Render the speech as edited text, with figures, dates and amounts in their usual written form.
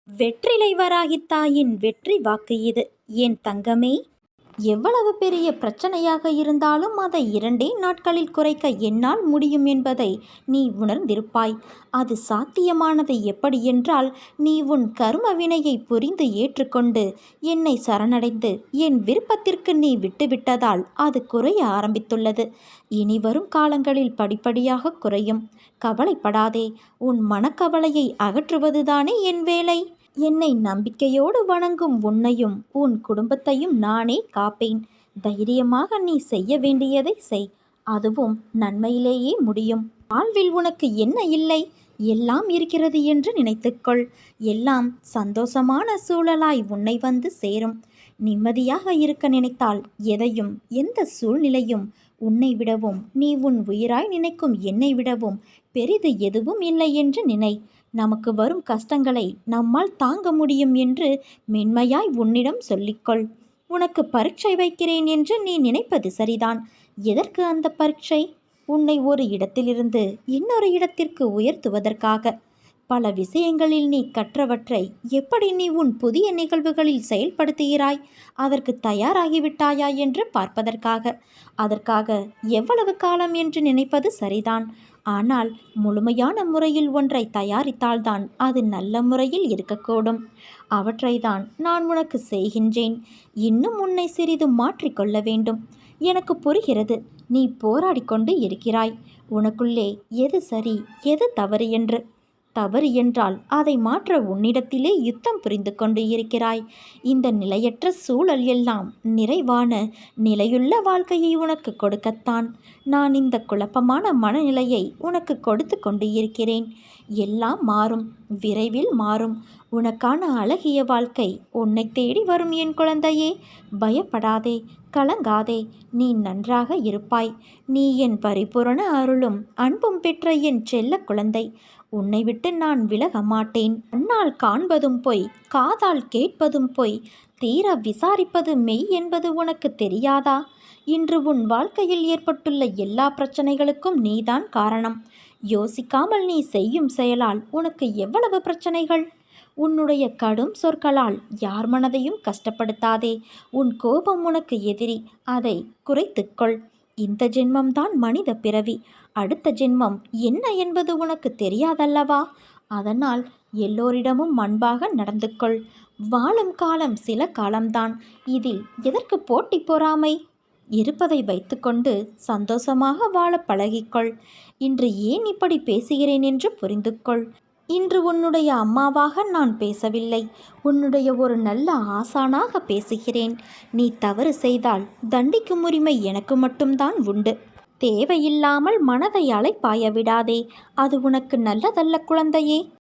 வெற்றிலை வராகித் தாயின் வெற்றி வாக்கு இது. என் தங்கமே, எவ்வளவு பெரிய பிரச்சனையாக இருந்தாலும் அதை 2 நாட்களில் குறைக்க என்னால் முடியும் என்பதை நீ உணர்ந்திருப்பாய். அது சாத்தியமானது எப்படி என்றால், நீ உன் கர்ம வினையை புரிந்து ஏற்றுக்கொண்டு என்னை சரணடைந்து என் விருப்பத்திற்கு நீ விட்டுவிட்டதால் அது குறைய ஆரம்பித்துள்ளது. இனி வரும் காலங்களில் படிப்படியாக குறையும். கவலைப்படாதே. உன் மனக்கவலையை அகற்றுவதுதானே என் வேலை. என்னை நம்பிக்கையோடு வணங்கும் உன்னையும் உன் குடும்பத்தையும் நானே காப்பேன். தைரியமாக நீ செய்ய வேண்டியதை செய். அதுவும் நன்மையிலேயே முடியும். வாழ்வில் உனக்கு என்ன இல்லை? எல்லாம் இருக்கிறது என்று நினைத்துக்கொள். எல்லாம் சந்தோஷமான சூழலாய் உன்னை வந்து சேரும். நிம்மதியாக இருக்க நினைத்தால் எதையும் எந்த சூழ்நிலையும் உன்னை விடவும் நீ உன் உயிராய் நினைக்கும் என்னை விடவும் பெரிது எதுவும் இல்லை என்று நினை. நமக்கு வரும் கஷ்டங்களை நம்மால் தாங்க முடியும் என்று மென்மையாய் உன்னிடம் சொல்லிக்கொள். உனக்கு பரீட்சை வைக்கிறேன் என்று நீ நினைப்பது சரிதான். எதற்கு அந்த பரீட்சை? உன்னை ஒரு இடத்திலிருந்து இன்னொரு இடத்திற்கு உயர்த்துவதற்காக. பல விஷயங்களில் நீ கற்றவற்றை எப்படி நீ உன் புதிய நிகழ்வுகளில் செயல்படுத்துகிறாய், அதற்கு தயாராகிவிட்டாயா என்று பார்ப்பதற்காக. அதற்காக எவ்வளவு காலம் என்று நினைப்பது சரிதான். ஆனால் முழுமையான முறையில் ஒன்றை தயாரித்தால்தான் அது நல்ல முறையில் இருக்கக்கூடும். அவற்றைதான் நான் உனக்கு செய்கின்றேன். இன்னும் உன்னை சிறிது மாற்றிக்கொள்ள வேண்டும். எனக்கு புரிகிறது. நீ போராடி கொண்டு இருக்கிறாய், உனக்குள்ளே எது சரி எது தவறு என்று. தவறு என்றால் அதை மாற்ற உன்னிடத்திலே யுத்தம் புரிந்து கொண்டு இருக்கிறாய். இந்த நிலையற்ற சூழல் எல்லாம் நிறைவான நிலையுள்ள வாழ்க்கையை உனக்கு கொடுக்கத்தான் நான் இந்த குழப்பமான மனநிலையை உனக்கு கொடுத்து கொண்டு இருக்கிறேன். எல்லாம் மாறும், விரைவில் மாறும். உனக்கான அழகிய வாழ்க்கை உன்னை தேடி வரும் என் குழந்தையே. பயப்படாதே, கலங்காதே. நீ நன்றாக இருப்பாய். நீ என் பரிபூரண அருளும் அன்பும் பெற்ற என் செல்ல குழந்தை. உன்னை விட்டு நான் விலக மாட்டேன். கண்ணால் காண்பதும் பொய், காதால் கேட்பதும் பொய், தீர விசாரிப்பது மெய் என்பது உனக்கு தெரியாதா? இன்று உன் வாழ்க்கையில் ஏற்பட்டுள்ள எல்லா பிரச்சனைகளுக்கும் நீதான் காரணம். யோசிக்காமல் நீ செய்யும் செயலால் உனக்கு எவ்வளவு பிரச்சனைகள். உன்னுடைய கடும் சொற்களால் யார் மனதையும் கஷ்டப்படுத்தாதே. உன் கோபம் உனக்கு எதிரி. அதை குறைத்துக்கொள். இந்த ஜென்மம்தான் மனித பிறவி. அடுத்த ஜென்மம் என்ன என்பது உனக்கு தெரியாதல்லவா? அதனால் எல்லோரிடமும் அன்பாக நடந்து கொள். வாழும் காலம் சில காலம்தான். இதில் எதற்கு போட்டி பொறாமை? இருப்பதை வைத்துக்கொண்டு சந்தோஷமாக வாழ பழகிக்கொள். இன்று ஏன் இப்படி பேசுகிறேன் என்று புரிந்து கொள். இன்று உன்னுடைய அம்மாவாக நான் பேசவில்லை, உன்னுடைய ஒரு நல்ல ஆசானாக பேசுகிறேன். நீ தவறு செய்தால் தண்டிக்கும் உரிமை எனக்கு மட்டும்தான் உண்டு. தேவையில்லாமல் மனதை அலைப்பாய விடாதே. அது உனக்கு நல்லதல்ல குழந்தையே.